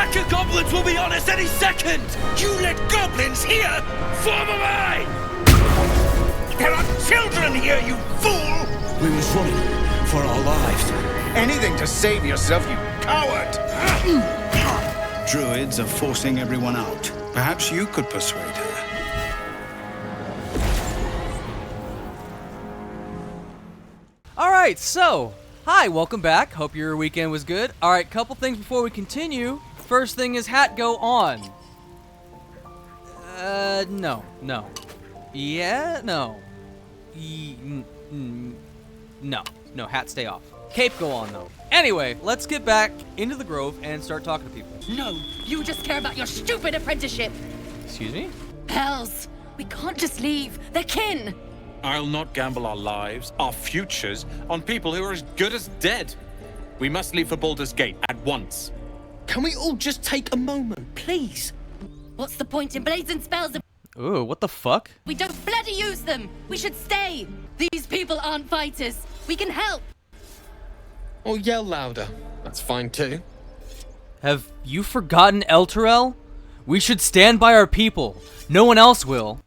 pack of goblins will be on us any second! You let goblins here? Form a line! There are children here, you fool! We was running for our lives. Anything to save yourself, you coward! Druids are forcing everyone out. Perhaps you could persuade her. Alright, so, hi, welcome back. Hope your weekend was good. Alright, couple things before we continue. First thing is hat go on. No. Yeah, no. No, hat stay off. Cape go on, though. Anyway, let's get back into the grove and start talking to people. No, you just care about your stupid apprenticeship. Excuse me? Hells, we can't just leave. They're kin. I'll not gamble our lives, our futures, on people who are as good as dead. We must leave for Baldur's Gate at once. Can we all just take a moment, please? What's the point in blazing spells if Ooh, what the fuck? we don't bloody use them? We should stay. These people aren't fighters. We can help. Or yell louder. That's fine too. Have you forgotten Elturel? We should stand by our people. No one else will.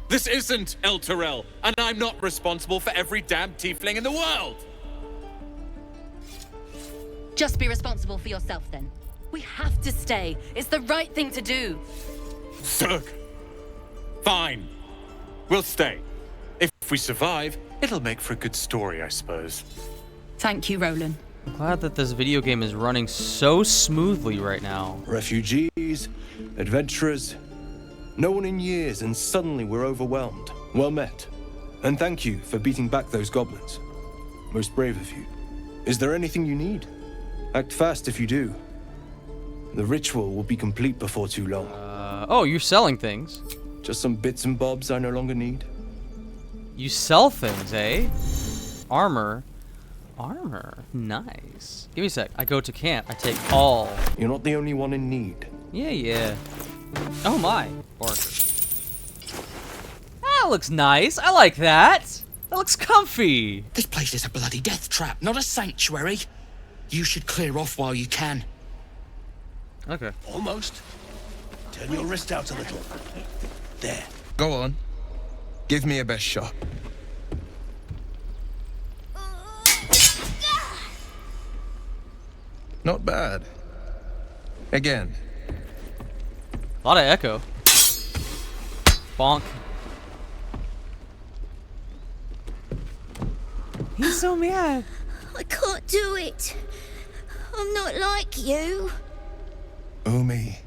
This isn't Elturel, and I'm not responsible for every damn tiefling in the world! Just be responsible for yourself then. We have to stay. It's the right thing to do. Zerg. Fine. We'll stay. If we survive, it'll make for a good story, I suppose. Thank you, Roland. I'm glad that this video game is running so smoothly right now. Refugees, adventurers, no one in years, and suddenly we're overwhelmed. Well met. And thank you for beating back those goblins. Most brave of you. Is there anything you need? Act fast if you do. The ritual will be complete before too long. Oh, you're selling things. Just some bits and bobs I no longer need. You sell things, eh? Armor. Nice. Give me a sec. I go to camp. I take all. You're not the only one in need. Yeah. Oh my. Barker. That looks nice. I like that. That looks comfy. This place is a bloody death trap, not a sanctuary. You should clear off while you can. Okay. Almost. Turn your wrist out a little. There. Go on. Give me a best shot. Not bad. Again. A lot of echo. Bonk. He's so mad. I can't do it. I'm not like you. Umi,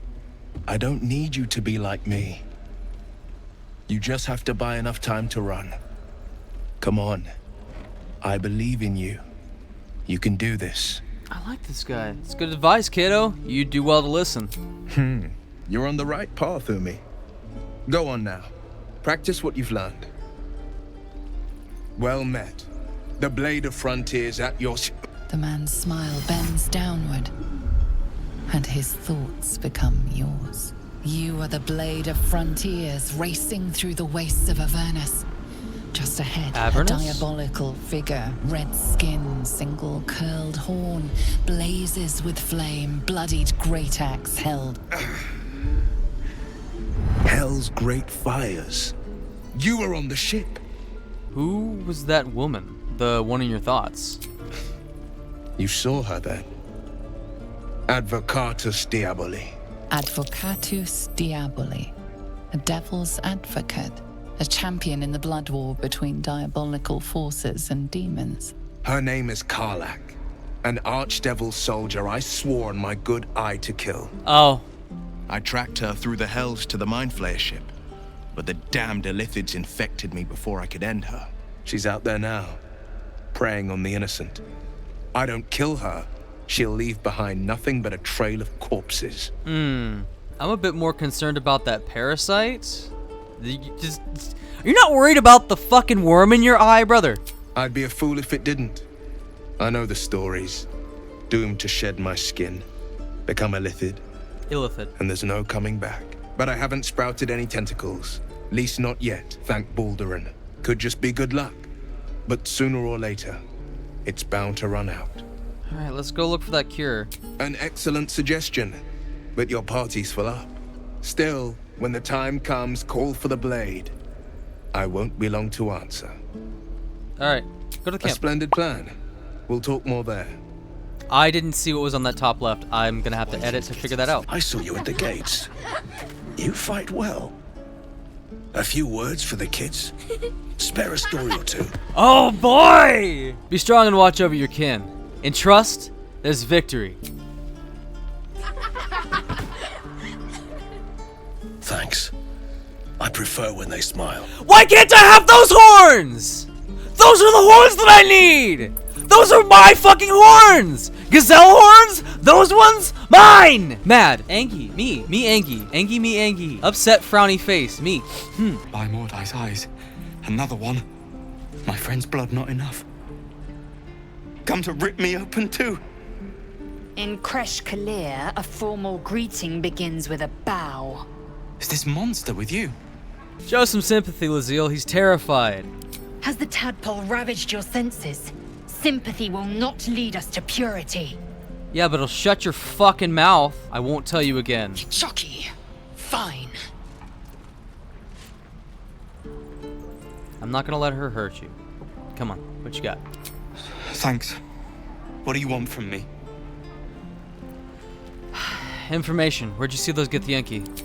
I don't need you to be like me. You just have to buy enough time to run. Come on. I believe in you. You can do this. I like this guy. It's good advice, kiddo. You do well to listen. You're on the right path, Umi. Go on now. Practice what you've learned. Well met. The blade of frontiers at your... The man's smile bends downward, and his thoughts become yours. You are the blade of frontiers racing through the wastes of Avernus. Just ahead, Avernus? a diabolical figure, red skin, single curled horn, blazes with flame, bloodied great axe held. Hell's great fires. You were on the ship. Who was that woman? The one in your thoughts? You saw her then. Advocatus Diaboli. Advocatus Diaboli, a devil's advocate, a champion in the blood war between diabolical forces and demons. Her name is Karlach, an archdevil soldier I swore on my good eye to kill. Oh. I tracked her through the hells to the Mind Flayer ship, but the damned Illithids infected me before I could end her. She's out there now, preying on the innocent. I don't kill her, she'll leave behind nothing but a trail of corpses. I'm a bit more concerned about that parasite. You're not worried about the fucking worm in your eye, brother? I'd be a fool if it didn't. I know the stories. Doomed to shed my skin, become a Illithid. And there's no coming back. But I haven't sprouted any tentacles. Least not yet, thank Baldur. Could just be good luck. But sooner or later, it's bound to run out. Alright, let's go look for that cure. An excellent suggestion. but your party's full up. Still, when the time comes, call for the blade. I won't be long to answer. Alright, go to the A camp. splendid plan. We'll talk more there. I didn't see what was on that top left. I'm gonna have to edit to figure that out. I saw you at the gates. You fight well. A few words for the kids? Spare a story or two. Oh boy! Be strong and watch over your kin. In trust, there's victory. Thanks. I prefer when they smile. Why can't I have those horns? Those are the horns that I need! Those are my fucking horns! Gazelle horns? Those ones? Mine! Mad. Angie. Me. Me Angie. Angie me Angie. Upset frowny face. Me. By Mordai's eyes. Another one. My friend's blood not enough. Come to rip me open too. In ClericalHeretic, a formal greeting begins with a bow. Is this monster with you? Show some sympathy, Lazille. He's terrified. Has the tadpole ravaged your senses? Sympathy will not lead us to purity. Yeah, but it'll shut your fucking mouth. I won't tell you again. Chucky. Fine. I'm not gonna let her hurt you. Come on, what you got? Thanks. What do you want from me? Information. Where'd you see those Githyanki?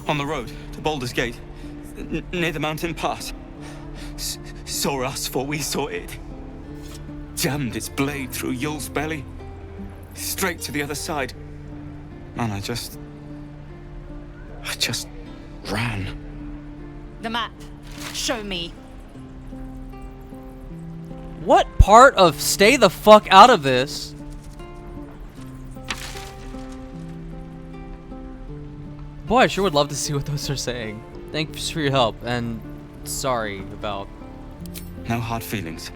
On the road to Baldur's Gate, near the mountain pass. Saw us, for we saw it. Jammed its blade through Yul's belly, straight to the other side. And I just ran. The map. Show me. What part of stay the fuck out of this? Boy, I sure would love to see what those are saying. Thanks for your help, and sorry about... No hard feelings.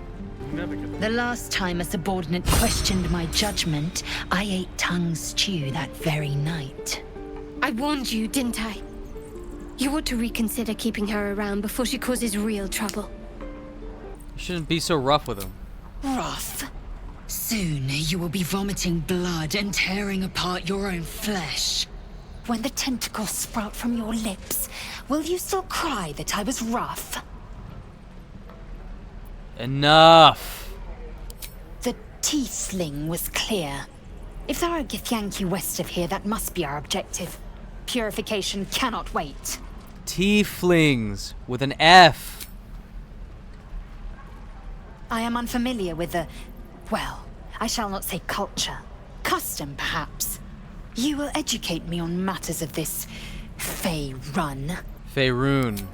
The last time a subordinate questioned my judgment, I ate tongue stew that very night. I warned you, didn't I? You ought to reconsider keeping her around before she causes real trouble. You shouldn't be so rough with him. Rough. Soon you will be vomiting blood and tearing apart your own flesh. When the tentacles sprout from your lips, will you still cry that I was rough? Enough! The tiefling was clear. If there are Githyanki west of here, that must be our objective. Purification cannot wait. Tieflings with an F. I am unfamiliar with the... well, I shall not say culture. Custom, perhaps. You will educate me on matters of this... Fey run. Faerun.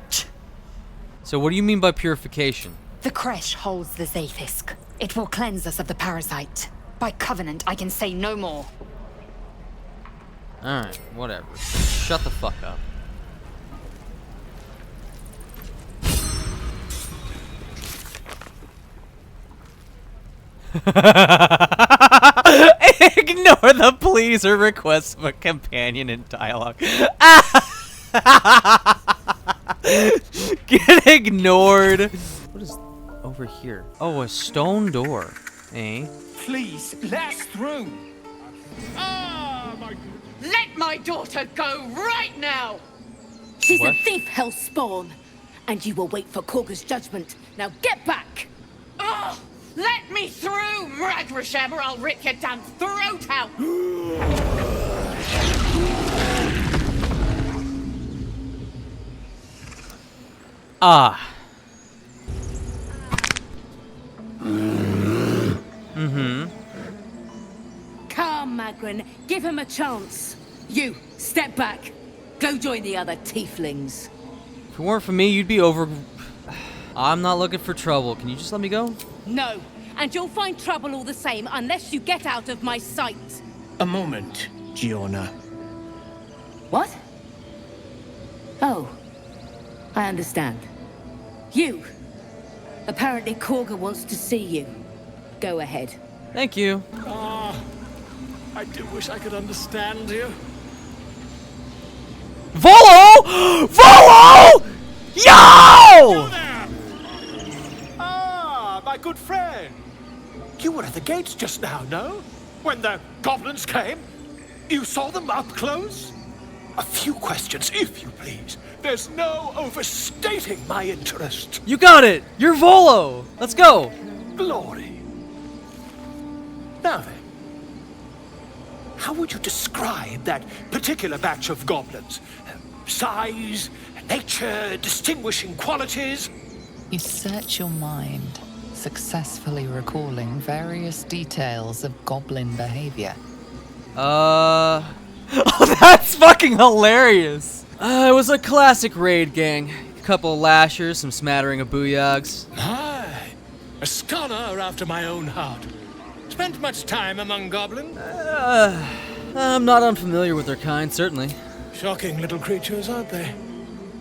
So what do you mean by purification? The creche holds the Zaithisk. It will cleanse us of the parasite. By covenant, I can say no more. Alright, whatever. Shut the fuck up. Ignore the pleas or requests of a companion in dialogue. Get ignored. What is over here? Oh, a stone door. Eh? Please, let us through. Let my daughter go right now! She's What? a thief, hellspawn, and you will wait for Kagha's judgment. Now get back! Oh, let me through, Mragrasham, or I'll rip your damn throat out! Ah. Come, Magrin, give him a chance. You, step back. Go join the other tieflings. If it weren't for me, you'd be over... I'm not looking for trouble. Can you just let me go? No, and you'll find trouble all the same unless you get out of my sight. A moment, Giona. What? Oh, I understand. You. Apparently Kagha wants to see you. Go ahead. Thank you. I do wish I could understand you. VOLO! VOLO! Yo! My good friend. You were at the gates just now, no? When the goblins came? You saw them up close? A few questions, if you please. There's no overstating my interest. You got it! You're Volo! Let's go! Glory. Now then, how would you describe that particular batch of goblins? Size, nature, distinguishing qualities? You search your mind, successfully recalling various details of goblin behavior. Oh, that's fucking hilarious! It was a classic raid gang. A couple of lashers, some smattering of booyags. Aye, a scholar after my own heart. Spent much time among goblins? I'm not unfamiliar with their kind, certainly. Shocking little creatures, aren't they?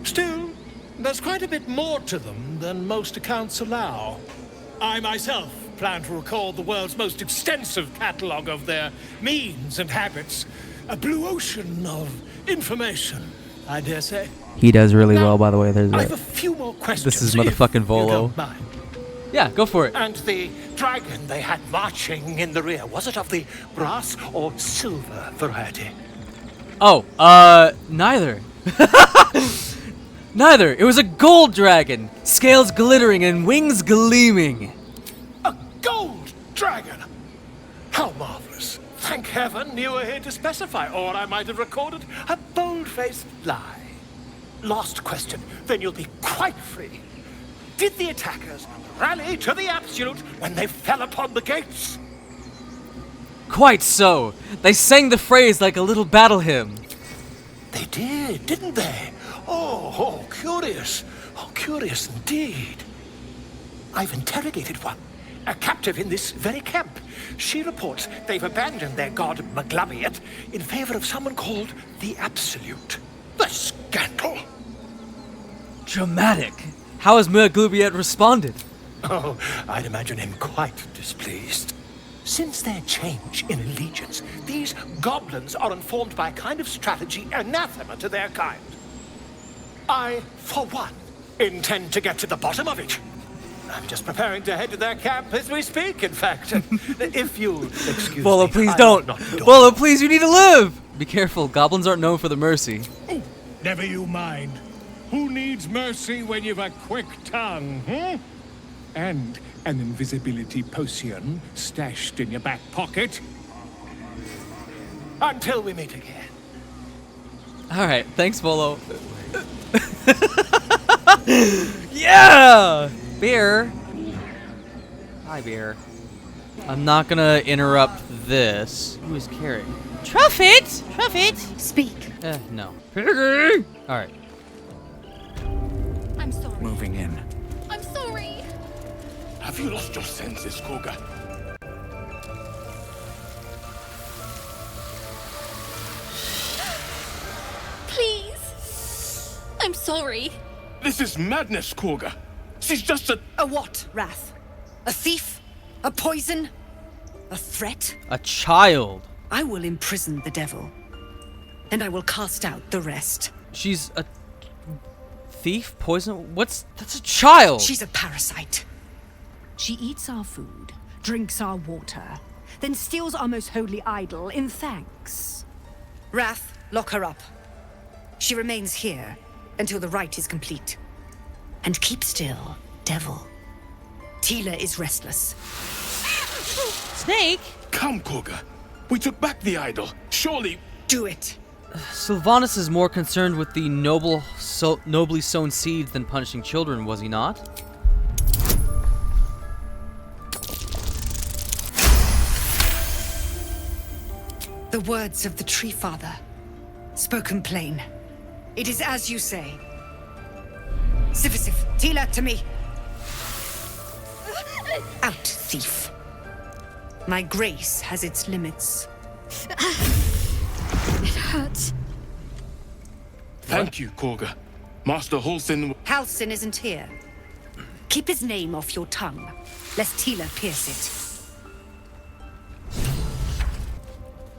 Still, there's quite a bit more to them than most accounts allow. I myself plan to record the world's most extensive catalogue of their means and habits. A blue ocean of information, I dare say. He does really well, by the way. I have a few more questions. This is motherfucking Volo. Yeah, go for it. And the dragon they had marching in the rear, was it of the brass or silver variety? Oh, neither. Neither. It was a gold dragon, scales glittering and wings gleaming. A gold dragon? How marvelous. Thank heaven you were here to specify, or I might have recorded a bold-faced lie. Last question, then you'll be quite free. Did the attackers rally to the absolute when they fell upon the gates? Quite so. They sang the phrase like a little battle hymn. They did, didn't they? Oh, curious. Oh, curious indeed. I've interrogated one, a captive in this very camp. She reports they've abandoned their god Maglabiet in favor of someone called the Absolute. The scandal! Dramatic. How has Maglabiet responded? Oh, I'd imagine him quite displeased. Since their change in allegiance, these goblins are informed by a kind of strategy anathema to their kind. I, for one, intend to get to the bottom of it. I'm just preparing to head to their camp as we speak, in fact. If you'll excuse me. Volo, please don't. Volo, please, you need to live. Be careful. Goblins aren't known for the mercy. Oh, never you mind. Who needs mercy when you've a quick tongue, hmm? And an invisibility potion stashed in your back pocket. Until we meet again. All right, thanks, Volo. Yeah! Beer. Hi, Beer. I'm not gonna interrupt this. Who is Carrot? Truffet! Truffet! Speak. No. Piggy! Alright. I'm sorry. Moving in. I'm sorry. Have you lost your senses, Kagha? Please. I'm sorry. This is madness, Kagha. She's just a... A what, Wrath? A thief? A poison? A threat? A child. I will imprison the devil, and I will cast out the rest. She's a thief? Poison? That's a child! She's a parasite. She eats our food, drinks our water, then steals our most holy idol in thanks. Wrath, lock her up. She remains here until the rite is complete. And keep still, devil. Tila is restless. Snake? Come, Kagha. We took back the idol. Surely... Do it. Sylvanas is more concerned with the nobly sown seeds than punishing children, was he not? The words of the Tree Father, spoken plain. It is as you say. Sifisif, Tila, to me. Out, thief. My grace has its limits. It hurts. Thank you, Kagha. Master Halsin... Halsin isn't here. Keep his name off your tongue, lest Tila pierce it.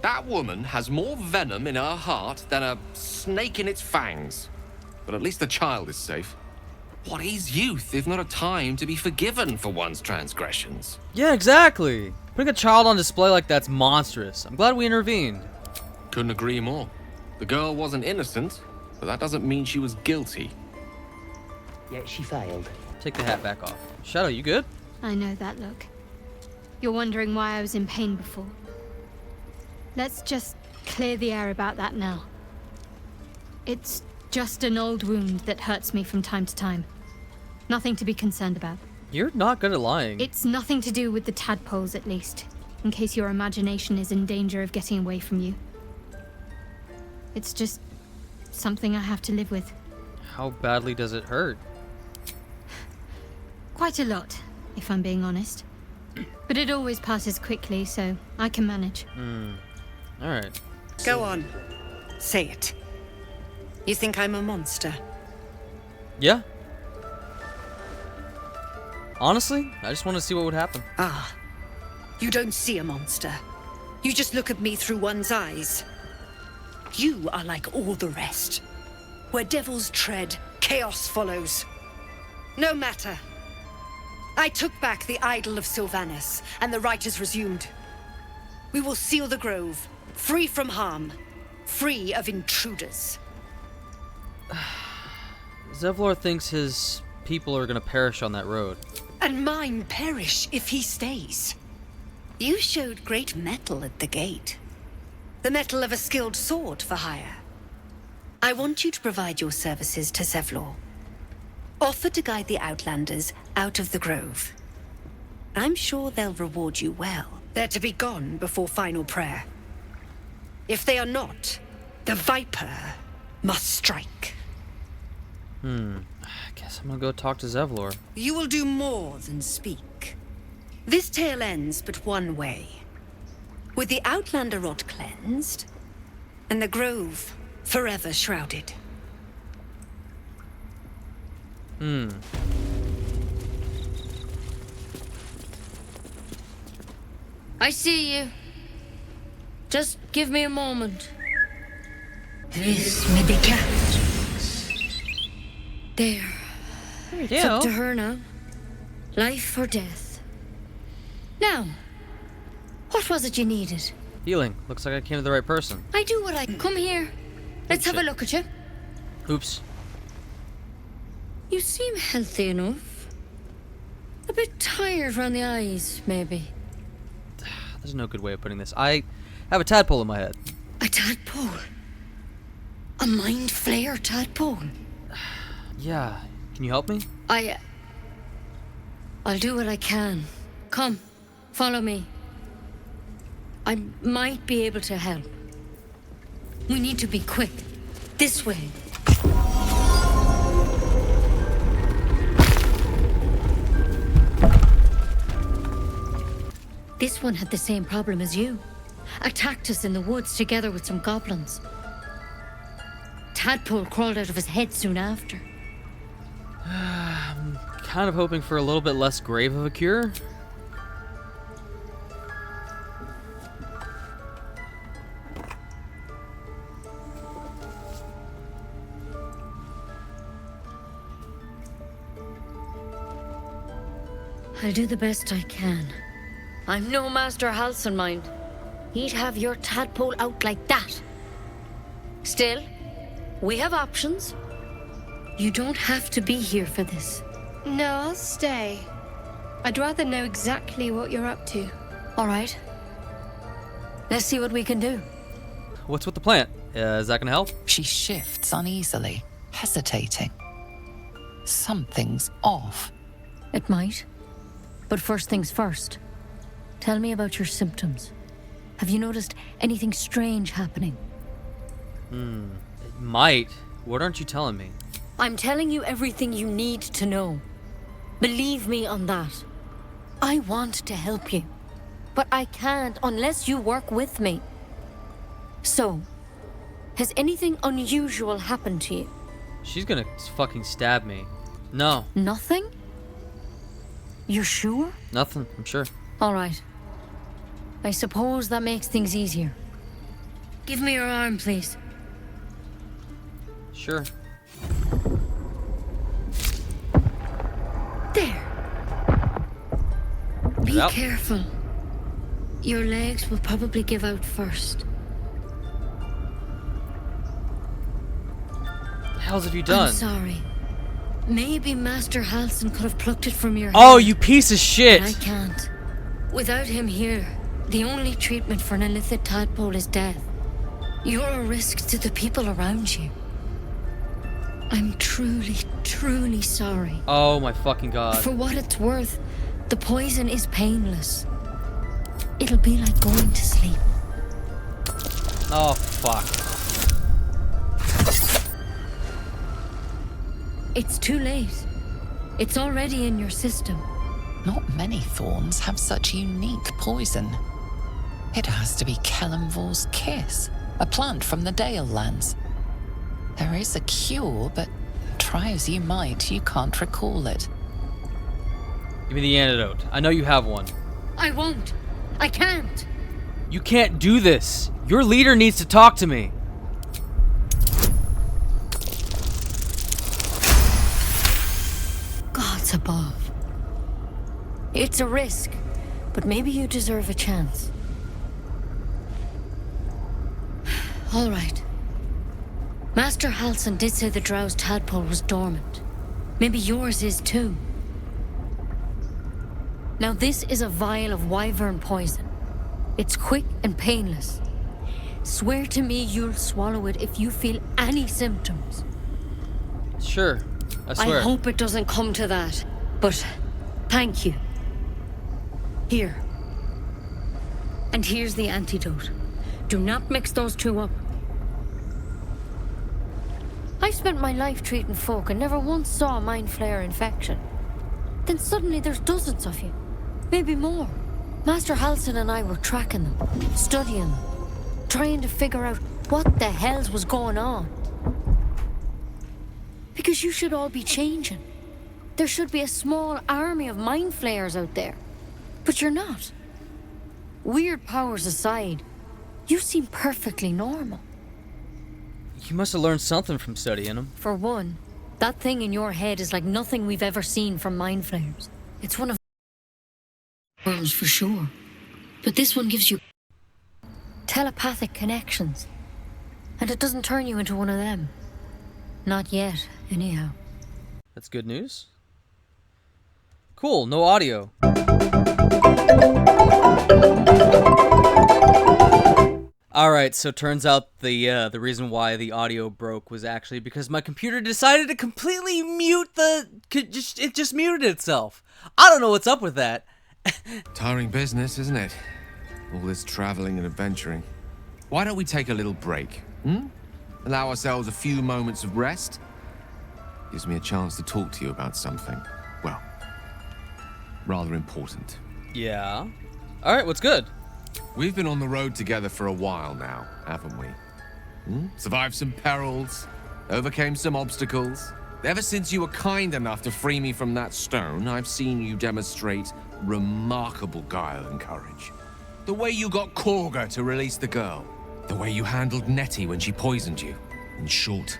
That woman has more venom in her heart than a snake in its fangs. But at least the child is safe. What is youth if not a time to be forgiven for one's transgressions? Yeah, exactly. Putting a child on display like that's monstrous. I'm glad we intervened. Couldn't agree more. The girl wasn't innocent, but that doesn't mean she was guilty. Yet she failed. Take the hat back off. Shadow, you good? I know that look. You're wondering why I was in pain before. Let's just clear the air about that now. It's just an old wound that hurts me from time to time. Nothing to be concerned about. You're not good at lying. It's nothing to do with the tadpoles, at least, in case your imagination is in danger of getting away from you. It's just something I have to live with. How badly does it hurt? Quite a lot, if I'm being honest. But it always passes quickly, so I can manage. Alright. Go on. Say it. You think I'm a monster? Yeah. Honestly, I just want to see what would happen. Ah. You don't see a monster. You just look at me through one's eyes. You are like all the rest. Where devils tread, chaos follows. No matter. I took back the idol of Sylvanus, and the rite is resumed. We will seal the grove, free from harm, free of intruders. Zevlor thinks his people are gonna perish on that road. And mine perish if he stays. You showed great mettle at the gate. The mettle of a skilled sword for hire. I want you to provide your services to Zevlor. Offer to guide the Outlanders out of the grove. I'm sure they'll reward you well. They're to be gone before final prayer. If they are not, the Viper must strike. I guess I'm gonna go talk to Zevlor. You will do more than speak. This tale ends but one way. With the Outlander rot cleansed, and the grove forever shrouded. I see you. Just give me a moment. This may be kept. There. There you It's up go. to her now. Life or death. Now, what was it you needed? Healing. Looks like I came to the right person. I do what I can. Come here. Let's have a look at you. Oops. You seem healthy enough. A bit tired around the eyes, maybe. There's no good way of putting this. I have a tadpole in my head. A tadpole? A mind flayer tadpole? Yeah. Can you help me? I'll do what I can. Come, follow me. I might be able to help. We need to be quick. This way. This one had the same problem as you. Attacked us in the woods together with some goblins. Tadpole crawled out of his head soon after. I'm kind of hoping for a little bit less grave of a cure. I'll do the best I can. I'm no Master Halcyon mind. He'd have your tadpole out like that. Still, we have options. You don't have to be here for this. No, I'll stay. I'd rather know exactly what you're up to. All right. Let's see what we can do. What's with the plant? Is that gonna help? She shifts uneasily, hesitating. Something's off. It might. But first things first. Tell me about your symptoms. Have you noticed anything strange happening? It might. What aren't you telling me? I'm telling you everything you need to know. Believe me on that. I want to help you, but I can't unless you work with me. So, has anything unusual happened to you? She's gonna fucking stab me. No. Nothing? You're sure? Nothing, I'm sure. All right. I suppose that makes things easier. Give me your arm, please. Sure. There. Be Yep. careful. Your legs will probably give out first. hell's have you done? I'm sorry. Maybe Master Halsin could have plucked it from your Oh, hand, you piece of shit! but I can't. Without him here, the only treatment for an illithid tadpole is death. You're a risk to the people around you. I'm truly, truly sorry. Oh my fucking god. For what it's worth, the poison is painless. It'll be like going to sleep. Oh fuck. It's too late. It's already in your system. Not many thorns have such unique poison. It has to be Kellenvor's kiss, a plant from the Dale lands. There is a cure, but try as you might, you can't recall it. Give me the antidote. I know you have one. I won't. I can't. You can't do this. Your leader needs to talk to me. Gods above. It's a risk, but maybe you deserve a chance. All right. Master Halsin did say the drow's tadpole was dormant. Maybe yours is too. Now this is a vial of wyvern poison. It's quick and painless. Swear to me you'll swallow it if you feel any symptoms. Sure, I swear. I hope it doesn't come to that, but thank you. Here. And here's the antidote. Do not mix those two up. I've spent my life treating folk and never once saw a mind flayer infection. Then suddenly there's dozens of you. Maybe more. Master Halsin and I were tracking them, studying them, trying to figure out what the hells was going on. Because you should all be changing. There should be a small army of mind flayers out there. But you're not. Weird powers aside, you seem perfectly normal. You must have learned something from studying them. For one, that thing in your head is like nothing we've ever seen from mind flayers. It's one of worlds for sure. But this one gives you telepathic connections. And it doesn't turn you into one of them. Not yet, anyhow. That's good news. Cool, no audio. Alright, so turns out the reason why the audio broke was actually because my computer decided to completely mute it just muted itself. I don't know what's up with that. Tiring business, isn't it? All this traveling and adventuring. Why don't we take a little break? Allow ourselves a few moments of rest? Gives me a chance to talk to you about something, well, rather important. Yeah. Alright, what's good? We've been on the road together for a while now, haven't we? Survived some perils, overcame some obstacles. Ever since you were kind enough to free me from that stone, I've seen you demonstrate remarkable guile and courage. The way you got Kagha to release the girl. The way you handled Nettie when she poisoned you. In short,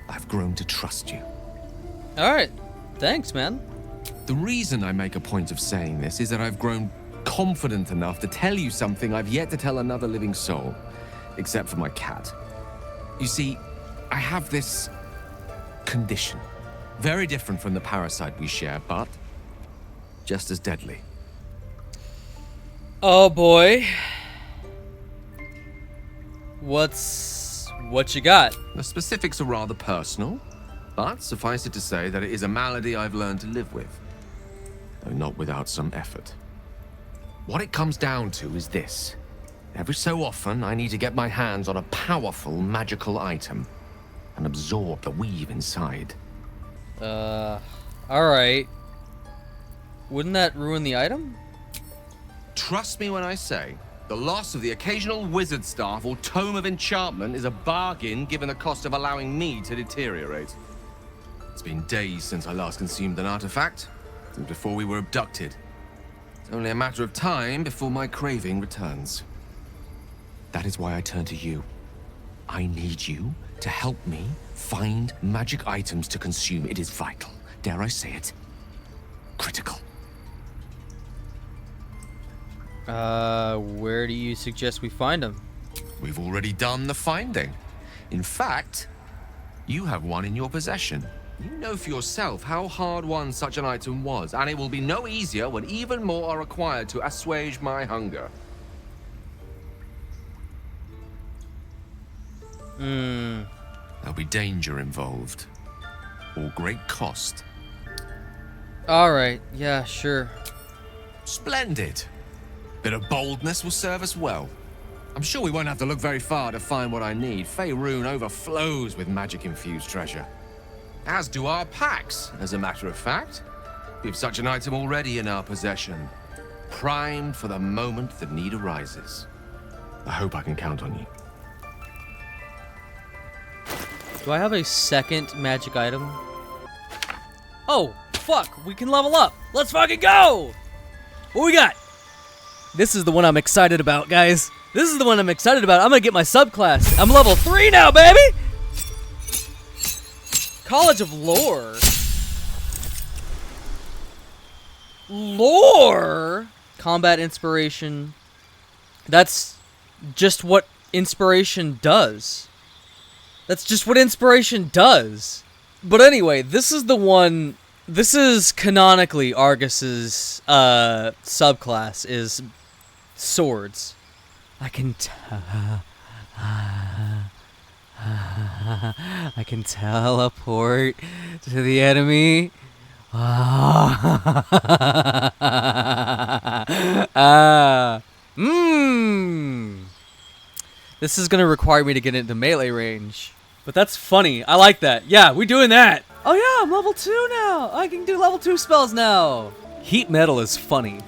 I've grown to trust you. Alright, thanks, man. The reason I make a point of saying this is that I've grown confident enough to tell you something I've yet to tell another living soul, except for my cat. You see, I have this condition. Very different from the parasite we share, but just as deadly. Oh boy. What you got? The specifics are rather personal, but suffice it to say that it is a malady I've learned to live with, though not without some effort. What it comes down to is this. Every so often, I need to get my hands on a powerful magical item and absorb the weave inside. Alright. Wouldn't that ruin the item? Trust me when I say, the loss of the occasional wizard staff or tome of enchantment is a bargain given the cost of allowing me to deteriorate. It's been days since I last consumed an artifact, since before we were abducted. It's only a matter of time before my craving returns. That is why I turn to you. I need you to help me find magic items to consume. It is vital. Dare I say it? Critical. Where do you suggest we find them? We've already done the finding. In fact, You have one in your possession. You know for yourself how hard-won such an item was, and it will be no easier when even more are required to assuage my hunger. There'll be danger involved, or great cost. Alright, yeah, sure. Splendid. Bit of boldness will serve us well. I'm sure we won't have to look very far to find what I need. Faerun overflows with magic-infused treasure. As do our packs, as a matter of fact. We have such an item already in our possession, primed for the moment the need arises. I hope I can count on you. Do I have a second magic item? Oh, fuck, we can level up. Let's fucking go! What we got? This is the one I'm excited about, guys. This is the one I'm excited about. I'm gonna get my subclass. I'm level 3 now, baby! College of Lore. Lore? Combat Inspiration. That's just what Inspiration does. That's just what Inspiration does. But anyway, this is the one... This is canonically Argus's subclass, is swords. I can I can teleport to the enemy. This is gonna require me to get into melee range. But that's funny. I like that. Yeah, we doing that. Oh yeah, I'm level 2 now. I can do level 2 spells now. Heat metal is funny.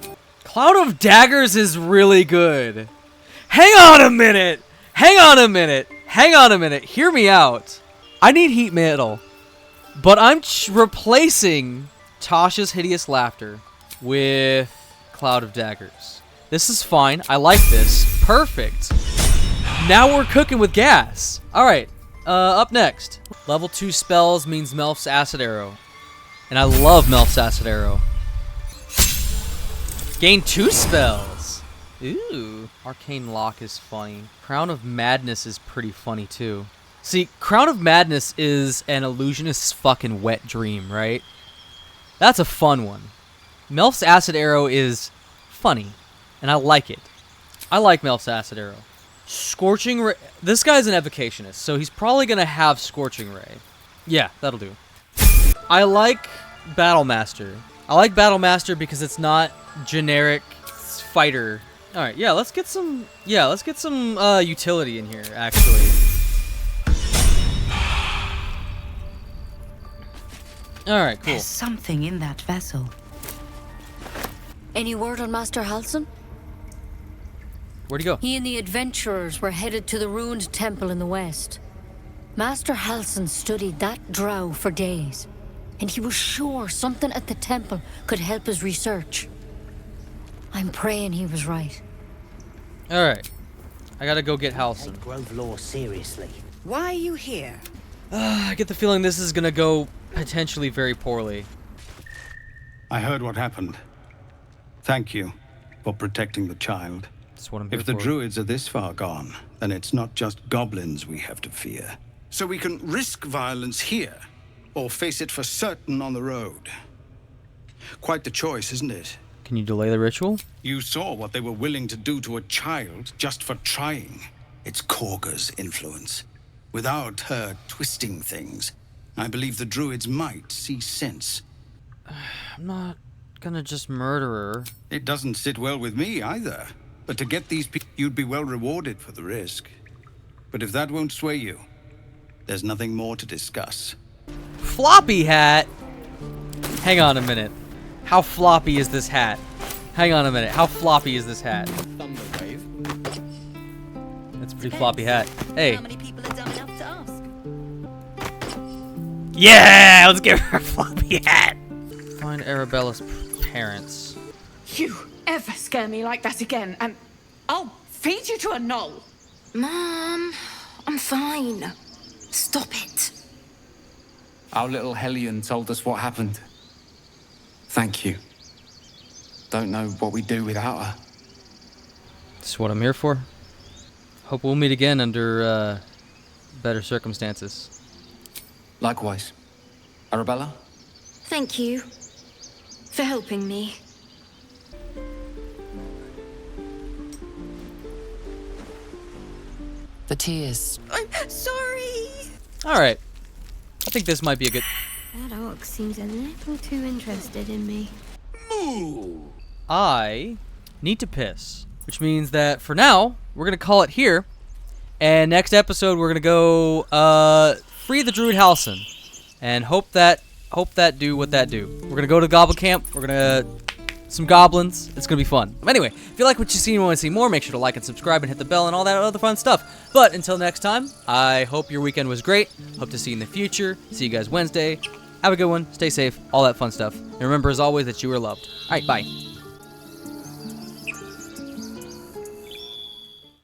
Cloud of Daggers is really good. Hang on a minute. Hang on a minute. Hang on a minute. Hear me out. I need heat metal. But I'm replacing Tasha's Hideous Laughter with Cloud of Daggers. This is fine. I like this. Perfect. Now we're cooking with gas. All right. Up next. Level 2 spells means Melf's Acid Arrow. And I love Melf's Acid Arrow. Gain 2 spells. Ooh. Arcane Lock is funny. Crown of Madness is pretty funny too. See, Crown of Madness is an illusionist's fucking wet dream, right? That's a fun one. Melf's Acid Arrow is funny. And I like it. I like Melf's Acid Arrow. Scorching Ray. This guy's an evocationist, so he's probably gonna have Scorching Ray. Yeah, that'll do. I like Battlemaster. I like Battlemaster because it's not generic fighter. All right, yeah, let's get some. Yeah, let's get some utility in here. Actually. All right, cool. There's something in that vessel. Any word on Master Halsin? Where'd he go? He and the adventurers were headed to the ruined temple in the west. Master Halsin studied that drow for days, and he was sure something at the temple could help his research. I'm praying he was right. Alright. I gotta go get Halsin. Take Grove Law seriously. Why are you here? I get the feeling this is gonna go potentially very poorly. I heard what happened. Thank you for protecting the child. That's what I'm here If the for. druids are this far gone, then it's not just goblins we have to fear. So we can risk violence here, or face it for certain on the road. Quite the choice, isn't it? Can you delay the ritual? You saw what they were willing to do to a child just for trying. It's Kagha's influence. Without her twisting things, I believe the druids might see sense. I'm not gonna just murder her. It doesn't sit well with me either. But to get these people, you'd be well rewarded for the risk. But if that won't sway you, there's nothing more to discuss. Floppy hat? Hang on a minute. How floppy is this hat? Hang on a minute. How floppy is this hat? Thunderwave. That's a pretty floppy hat. Hey. How many people are dumb enough to ask? Yeah! Let's give her a floppy hat! Find Arabella's parents. You ever scare me like that again, and I'll feed you to a knoll. Mom, I'm fine. Stop it. Our little Hellion told us what happened. Thank you. Don't know what we'd do without her. That's what I'm here for. Hope we'll meet again under better circumstances. Likewise. Arabella? Thank you for helping me. The tears. I'm sorry. All right. I think this might be a good... That orc seems a little too interested in me. I need to piss, which means that for now, we're going to call it here. And next episode, we're going to go free the Druid Halcyon and hope that do what that do. We're going to go to Goblin Camp. We're going to some goblins. It's going to be fun. But anyway, if you like what you see and want to see more, make sure to like and subscribe and hit the bell and all that other fun stuff. But until next time, I hope your weekend was great. Hope to see you in the future. See you guys Wednesday. Have a good one. Stay safe. All that fun stuff. And remember, as always, that you are loved. All right, bye.